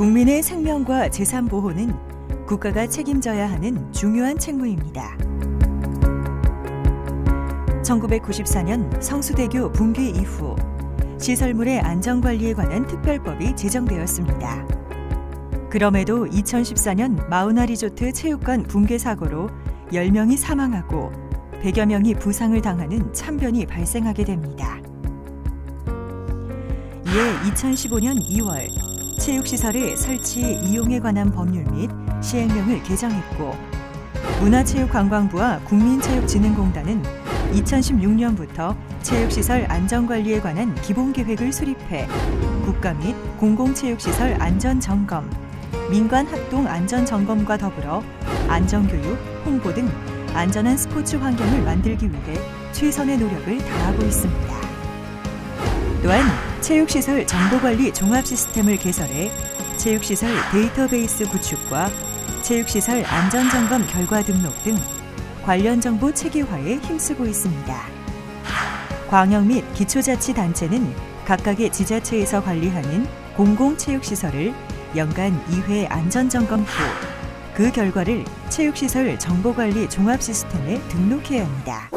국민의 생명과 재산 보호는 국가가 책임져야 하는 중요한 책무입니다. 1994년 성수대교 붕괴 이후 시설물의 안전관리에 관한 특별법이 제정되었습니다. 그럼에도 2014년 마우나 리조트 체육관 붕괴 사고로 10명이 사망하고 100여 명이 부상을 당하는 참변이 발생하게 됩니다. 이에 2015년 2월 체육시설의 설치, 이용에 관한 법률 및 시행령을 개정했고 문화체육관광부와 국민체육진흥공단은 2016년부터 체육시설 안전관리에 관한 기본계획을 수립해 국가 및 공공체육시설 안전점검, 민관합동 안전점검과 더불어 안전교육, 홍보 등 안전한 스포츠 환경을 만들기 위해 최선의 노력을 다하고 있습니다. 또한 체육시설 정보관리 종합시스템을 개설해 체육시설 데이터베이스 구축과 체육시설 안전점검 결과 등록 등 관련 정보 체계화에 힘쓰고 있습니다. 광역 및 기초자치단체는 각각의 지자체에서 관리하는 공공체육시설을 연간 2회 안전점검 후 그 결과를 체육시설 정보관리 종합시스템에 등록해야 합니다.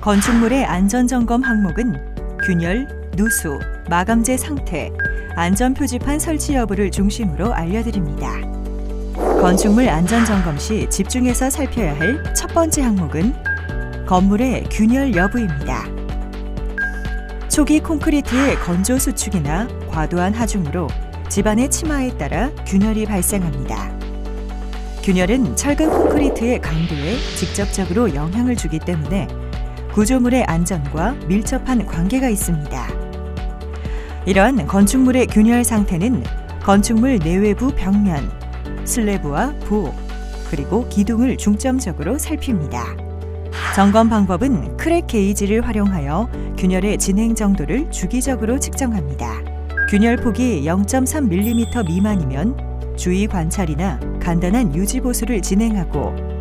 건축물의 안전점검 항목은 균열, 누수, 마감재 상태, 안전표지판 설치 여부를 중심으로 알려드립니다. 건축물 안전점검 시 집중해서 살펴야 할 첫 번째 항목은 건물의 균열 여부입니다. 초기 콘크리트의 건조 수축이나 과도한 하중으로 집안의 침하에 따라 균열이 발생합니다. 균열은 철근 콘크리트의 강도에 직접적으로 영향을 주기 때문에 구조물의 안전과 밀접한 관계가 있습니다. 이러한 건축물의 균열 상태는 건축물 내외부 벽면, 슬래브와 부엌, 그리고 기둥을 중점적으로 살핍니다. 점검 방법은 크랙 게이지를 활용하여 균열의 진행 정도를 주기적으로 측정합니다. 균열 폭이 0.3mm 미만이면 주의 관찰이나 간단한 유지 보수를 진행하고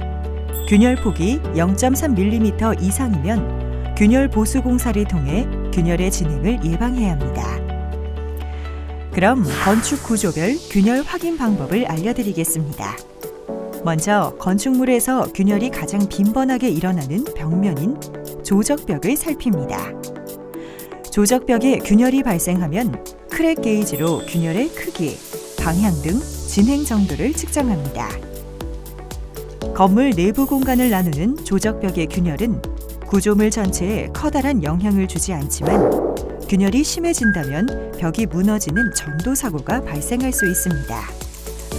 균열 폭이 0.3mm 이상이면 균열 보수 공사를 통해 균열의 진행을 예방해야 합니다. 그럼 건축 구조별 균열 확인 방법을 알려드리겠습니다. 먼저 건축물에서 균열이 가장 빈번하게 일어나는 벽면인 조적벽을 살핍니다. 조적벽에 균열이 발생하면 크랙 게이지로 균열의 크기, 방향 등 진행 정도를 측정합니다. 건물 내부 공간을 나누는 조적벽의 균열은 구조물 전체에 커다란 영향을 주지 않지만 균열이 심해진다면 벽이 무너지는 전도 사고가 발생할 수 있습니다.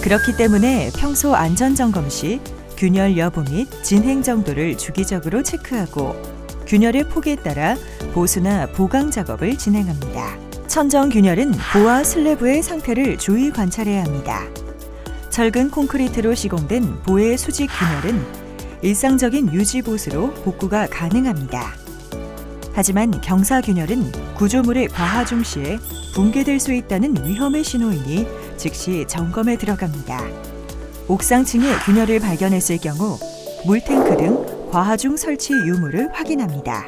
그렇기 때문에 평소 안전점검 시 균열 여부 및 진행 정도를 주기적으로 체크하고 균열의 폭에 따라 보수나 보강 작업을 진행합니다. 천정 균열은 보와 슬래브의 상태를 주의 관찰해야 합니다. 철근 콘크리트로 시공된 보의 수직 균열은 일상적인 유지 보수로 복구가 가능합니다. 하지만 경사 균열은 구조물의 과하중 시에 붕괴될 수 있다는 위험의 신호이니 즉시 점검에 들어갑니다. 옥상층에 균열을 발견했을 경우 물탱크 등 과하중 설치 유무를 확인합니다.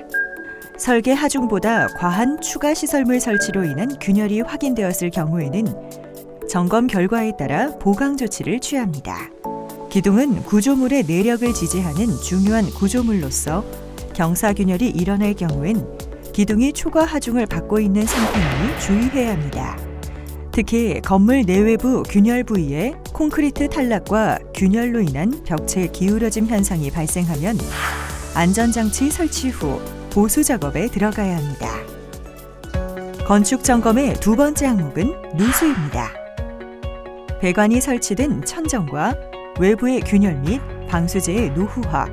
설계 하중보다 과한 추가 시설물 설치로 인한 균열이 확인되었을 경우에는 점검 결과에 따라 보강 조치를 취합니다. 기둥은 구조물의 내력을 지지하는 중요한 구조물로서 경사균열이 일어날 경우엔 기둥이 초과 하중을 받고 있는 상태임을 주의해야 합니다. 특히 건물 내외부 균열 부위에 콘크리트 탈락과 균열로 인한 벽체 기울어짐 현상이 발생하면 안전장치 설치 후 보수 작업에 들어가야 합니다. 건축 점검의 두 번째 항목은 누수입니다. 배관이 설치된 천정과 외부의 균열 및 방수제의 노후화,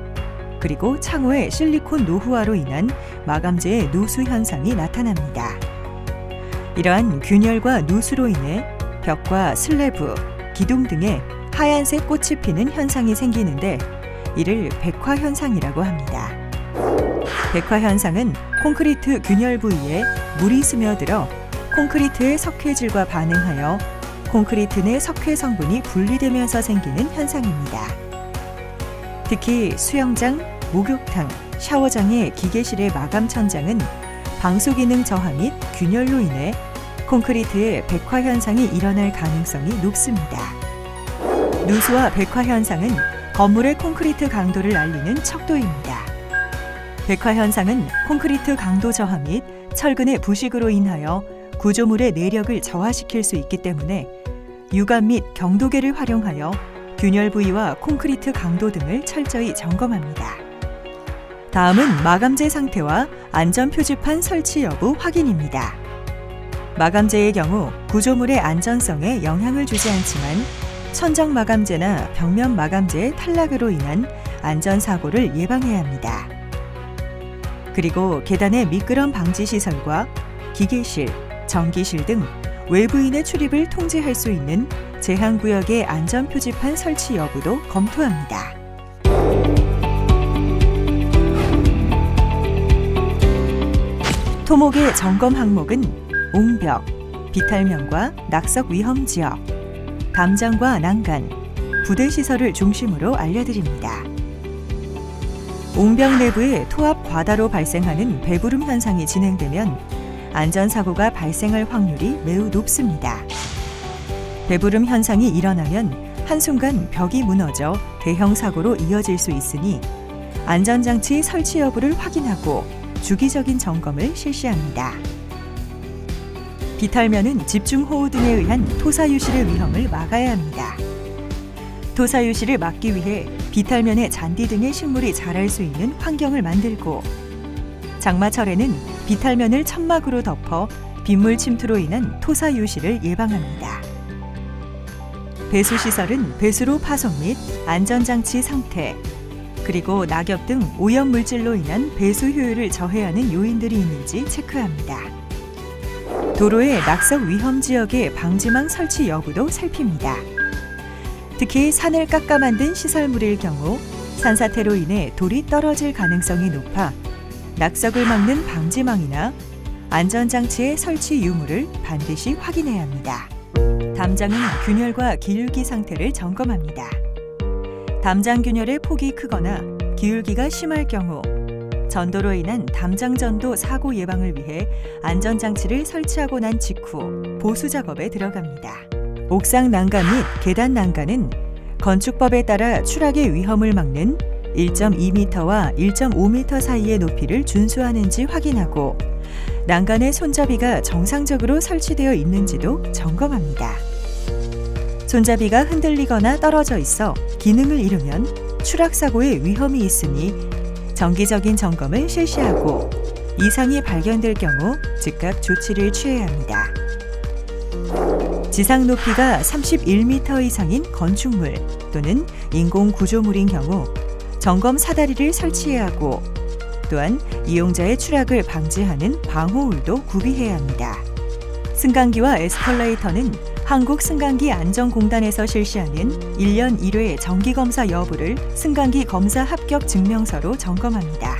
그리고 창호의 실리콘 노후화로 인한 마감재의 누수 현상이 나타납니다. 이러한 균열과 누수로 인해 벽과 슬래브, 기둥 등에 하얀색 꽃이 피는 현상이 생기는데 이를 백화 현상이라고 합니다. 백화 현상은 콘크리트 균열 부위에 물이 스며들어 콘크리트의 석회질과 반응하여 콘크리트 내 석회 성분이 분리되면서 생기는 현상입니다. 특히 수영장, 목욕탕, 샤워장의 기계실의 마감 천장은 방수 기능 저하 및 균열로 인해 콘크리트의 백화 현상이 일어날 가능성이 높습니다. 누수와 백화 현상은 건물의 콘크리트 강도를 알리는 척도입니다. 백화 현상은 콘크리트 강도 저하 및 철근의 부식으로 인하여 구조물의 내력을 저하시킬 수 있기 때문에 유관 및 경도계를 활용하여 균열 부위와 콘크리트 강도 등을 철저히 점검합니다. 다음은 마감재 상태와 안전 표지판 설치 여부 확인입니다. 마감재의 경우 구조물의 안전성에 영향을 주지 않지만 천정 마감재나 벽면 마감재의 탈락으로 인한 안전사고를 예방해야 합니다. 그리고 계단의 미끄럼 방지 시설과 기계실, 전기실 등 외부인의 출입을 통제할 수 있는 제한구역의 안전표지판 설치 여부도 검토합니다. 토목의 점검 항목은 옹벽, 비탈면과 낙석 위험 지역, 담장과 난간, 부대시설을 중심으로 알려드립니다. 옹벽 내부에 토압 과다로 발생하는 배부름 현상이 진행되면 안전사고가 발생할 확률이 매우 높습니다. 배부름 현상이 일어나면 한순간 벽이 무너져 대형 사고로 이어질 수 있으니 안전장치 설치 여부를 확인하고 주기적인 점검을 실시합니다. 비탈면은 집중호우 등에 의한 토사유실의 위험을 막아야 합니다. 토사유실을 막기 위해 비탈면에 잔디 등의 식물이 자랄 수 있는 환경을 만들고 장마철에는 비탈면을 천막으로 덮어 빗물 침투로 인한 토사유실을 예방합니다. 배수시설은 배수로 파손 및 안전장치 상태, 그리고 낙엽 등 오염물질로 인한 배수 효율을 저해하는 요인들이 있는지 체크합니다. 도로의 낙석 위험 지역의 방지망 설치 여부도 살핍니다. 특히 산을 깎아 만든 시설물일 경우 산사태로 인해 돌이 떨어질 가능성이 높아 낙석을 막는 방지망이나 안전장치의 설치 유무를 반드시 확인해야 합니다. 담장은 균열과 기울기 상태를 점검합니다. 담장 균열의 폭이 크거나 기울기가 심할 경우 전도로 인한 담장 전도 사고 예방을 위해 안전장치를 설치하고 난 직후 보수 작업에 들어갑니다. 옥상 난간 및 계단 난간은 건축법에 따라 추락의 위험을 막는 1.2m와 1.5m 사이의 높이를 준수하는지 확인하고 난간의 손잡이가 정상적으로 설치되어 있는지도 점검합니다. 손잡이가 흔들리거나 떨어져 있어 기능을 잃으면 추락사고의 위험이 있으니 정기적인 점검을 실시하고 이상이 발견될 경우 즉각 조치를 취해야 합니다. 지상 높이가 31m 이상인 건축물 또는 인공구조물인 경우 점검 사다리를 설치해야 하고 또한 이용자의 추락을 방지하는 방호울도 구비해야 합니다. 승강기와 에스컬레이터는 한국승강기 안전공단에서 실시하는 1년 1회 정기검사 여부를 승강기 검사 합격 증명서로 점검합니다.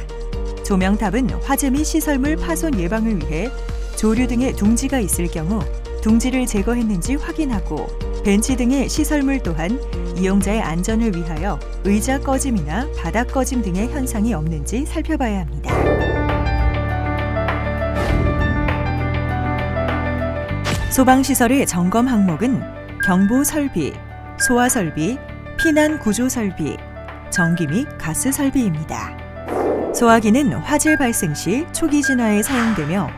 조명탑은 화재 및 시설물 파손 예방을 위해 조류 등의 둥지가 있을 경우 둥지를 제거했는지 확인하고 벤치 등의 시설물 또한 이용자의 안전을 위하여 의자 꺼짐이나 바닥 꺼짐 등의 현상이 없는지 살펴봐야 합니다. 소방시설의 점검 항목은 경보 설비, 소화 설비, 피난 구조 설비, 전기 및 가스 설비입니다. 소화기는 화재 발생 시 초기 진화에 사용되며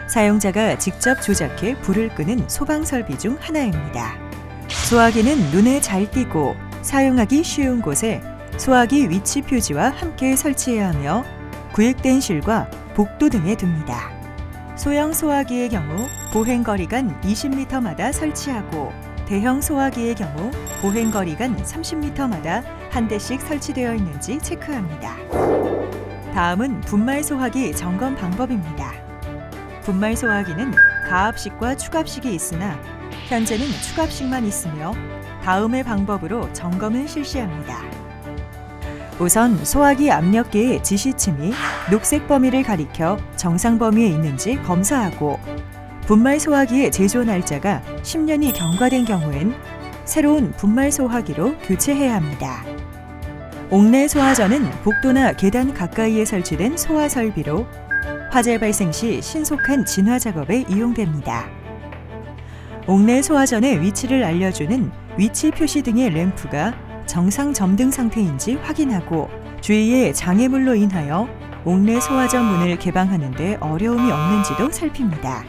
사용자가 직접 조작해 불을 끄는 소방 설비 중 하나입니다. 소화기는 눈에 잘 띄고 사용하기 쉬운 곳에 소화기 위치 표지와 함께 설치해야 하며 구획된 실과 복도 등에 둡니다. 소형 소화기의 경우 보행거리간 20m마다 설치하고 대형 소화기의 경우 보행거리간 30m마다 한 대씩 설치되어 있는지 체크합니다. 다음은 분말 소화기 점검 방법입니다. 분말 소화기는 가압식과 추갑식이 있으나 현재는 추갑식만 있으며 다음의 방법으로 점검을 실시합니다. 우선 소화기 압력계의 지시침이 녹색 범위를 가리켜 정상 범위에 있는지 검사하고 분말 소화기의 제조 날짜가 10년이 경과된 경우엔 새로운 분말 소화기로 교체해야 합니다. 옥내 소화전은 복도나 계단 가까이에 설치된 소화 설비로 화재 발생 시 신속한 진화 작업에 이용됩니다. 옥내 소화전의 위치를 알려주는 위치 표시 등의 램프가 정상 점등 상태인지 확인하고 주위의 장애물로 인하여 옥내 소화전 문을 개방하는 데 어려움이 없는지도 살핍니다.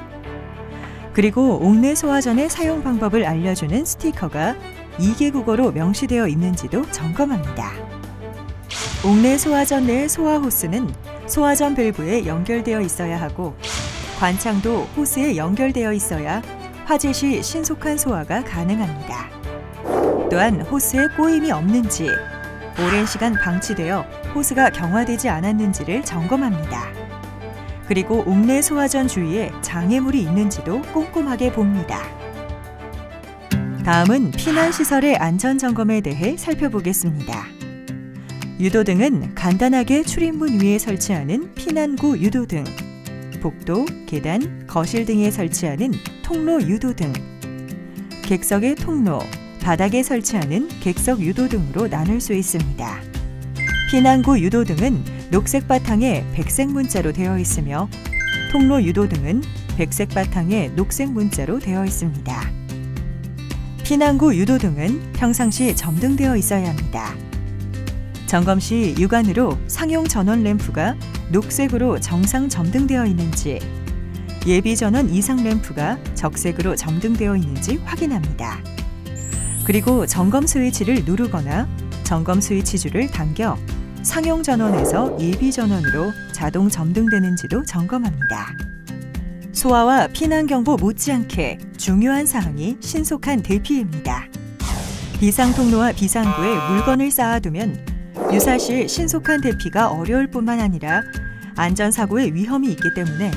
그리고 옥내 소화전의 사용 방법을 알려주는 스티커가 2개 국어로 명시되어 있는지도 점검합니다. 옥내 소화전 내 소화 호스는 소화전 밸브에 연결되어 있어야 하고 관창도 호스에 연결되어 있어야 화재 시 신속한 소화가 가능합니다. 또한 호스에 꼬임이 없는지, 오랜 시간 방치되어 호스가 경화되지 않았는지를 점검합니다. 그리고 옥내 소화전 주위에 장애물이 있는지도 꼼꼼하게 봅니다. 다음은 피난시설의 안전점검에 대해 살펴보겠습니다. 유도등은 간단하게 출입문 위에 설치하는 피난구 유도등, 복도, 계단, 거실 등에 설치하는 통로 유도등, 객석의 통로, 바닥에 설치하는 객석 유도등으로 나눌 수 있습니다. 피난구 유도등은 녹색 바탕에 백색 문자로 되어 있으며 통로 유도등은 백색 바탕에 녹색 문자로 되어 있습니다. 피난구 유도등은 평상시 점등되어 있어야 합니다. 점검 시 육안으로 상용 전원 램프가 녹색으로 정상 점등되어 있는지, 예비 전원 이상 램프가 적색으로 점등되어 있는지 확인합니다. 그리고 점검 스위치를 누르거나 점검 스위치줄을 당겨 상용 전원에서 예비 전원으로 자동 점등되는지도 점검합니다. 소화와 피난 경보 못지않게 중요한 사항이 신속한 대피입니다. 비상 통로와 비상구에 물건을 쌓아두면 유사시 신속한 대피가 어려울 뿐만 아니라 안전사고의 위험이 있기 때문에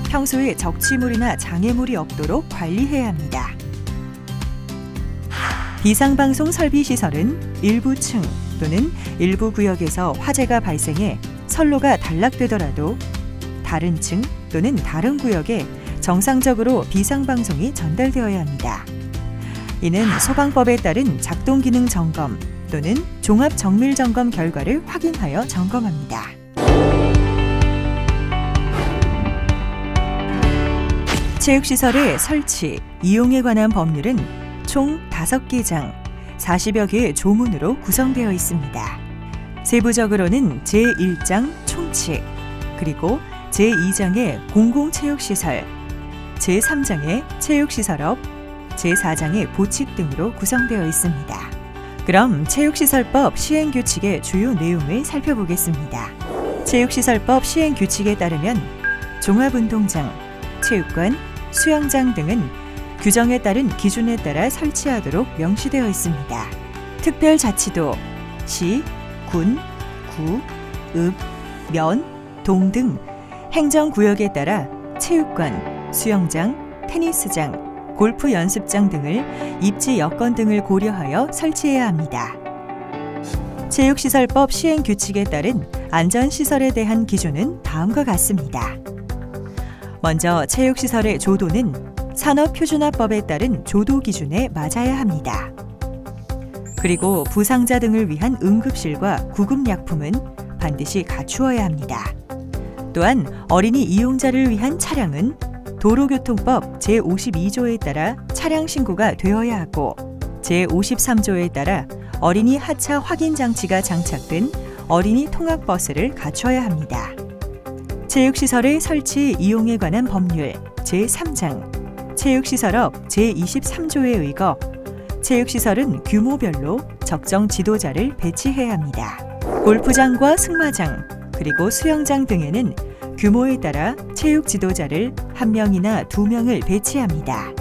평소에 적치물이나 장애물이 없도록 관리해야 합니다. 비상방송 설비시설은 일부 층 또는 일부 구역에서 화재가 발생해 선로가 단락되더라도 다른 층 또는 다른 구역에 정상적으로 비상방송이 전달되어야 합니다. 이는 소방법에 따른 작동기능 점검 또는 종합정밀점검 결과를 확인하여 점검합니다. 체육시설의 설치, 이용에 관한 법률은 총 5개 장, 40여 개의 조문으로 구성되어 있습니다. 세부적으로는 제1장 총칙, 그리고 제2장의 공공체육시설, 제3장의 체육시설업, 제4장의 보칙 등으로 구성되어 있습니다. 그럼 체육시설법 시행규칙의 주요 내용을 살펴보겠습니다. 체육시설법 시행규칙에 따르면 종합운동장, 체육관, 수영장 등은 규정에 따른 기준에 따라 설치하도록 명시되어 있습니다. 특별자치도, 시, 군, 구, 읍, 면, 동 등 행정구역에 따라 체육관, 수영장, 테니스장, 골프 연습장 등을 입지 여건 등을 고려하여 설치해야 합니다. 체육시설법 시행규칙에 따른 안전시설에 대한 기준은 다음과 같습니다. 먼저 체육시설의 조도는 산업표준화법에 따른 조도 기준에 맞아야 합니다. 그리고 부상자 등을 위한 응급실과 구급약품은 반드시 갖추어야 합니다. 또한 어린이 이용자를 위한 차량은 도로교통법 제52조에 따라 차량 신고가 되어야 하고 제53조에 따라 어린이 하차 확인 장치가 장착된 어린이 통학버스를 갖춰야 합니다. 체육시설의 설치 이용에 관한 법률 제3장 체육시설업 제23조에 의거 체육시설은 규모별로 적정 지도자를 배치해야 합니다. 골프장과 승마장 그리고 수영장 등에는 규모에 따라 체육 지도자를 1명이나 2명을 배치합니다.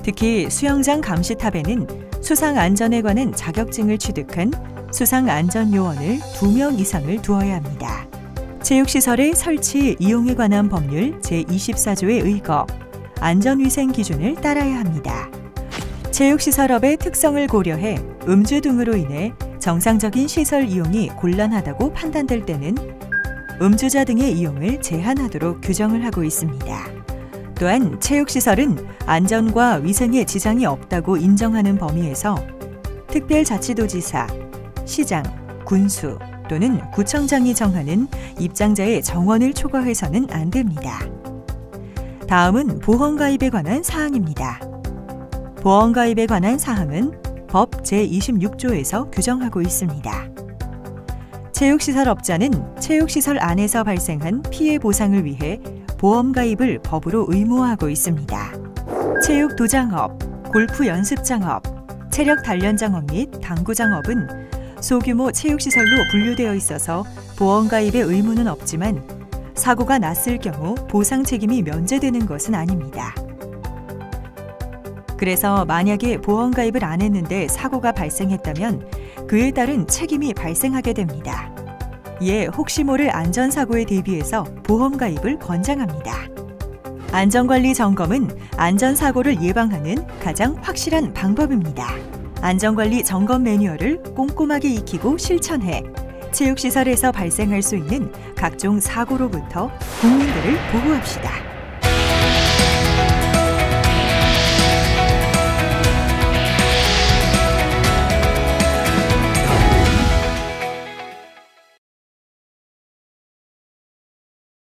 특히 수영장 감시탑에는 수상안전에 관한 자격증을 취득한 수상안전요원을 2명 이상을 두어야 합니다. 체육시설의 설치 이용에 관한 법률 제24조에 의거 안전위생 기준을 따라야 합니다. 체육시설업의 특성을 고려해 음주 등으로 인해 정상적인 시설 이용이 곤란하다고 판단될 때는 음주자 등의 이용을 제한하도록 규정을 하고 있습니다. 또한 체육시설은 안전과 위생에 지장이 없다고 인정하는 범위에서 특별자치도지사, 시장, 군수, 또는 구청장이 정하는 입장자의 정원을 초과해서는 안 됩니다. 다음은 보험가입에 관한 사항입니다. 보험가입에 관한 사항은 법 제26조에서 규정하고 있습니다. 체육시설업자는 체육시설 안에서 발생한 피해 보상을 위해 보험가입을 법으로 의무화하고 있습니다. 체육도장업, 골프 연습장업, 체력 단련장업 및 당구장업은 소규모 체육시설로 분류되어 있어서 보험가입의 의무는 없지만 사고가 났을 경우 보상 책임이 면제되는 것은 아닙니다. 그래서 만약에 보험가입을 안 했는데 사고가 발생했다면 그에 따른 책임이 발생하게 됩니다. 이에 혹시 모를 안전사고에 대비해서 보험가입을 권장합니다. 안전관리 점검은 안전사고를 예방하는 가장 확실한 방법입니다. 안전관리 점검 매뉴얼을 꼼꼼하게 익히고 실천해 체육시설에서 발생할 수 있는 각종 사고로부터 국민들을 보호합시다.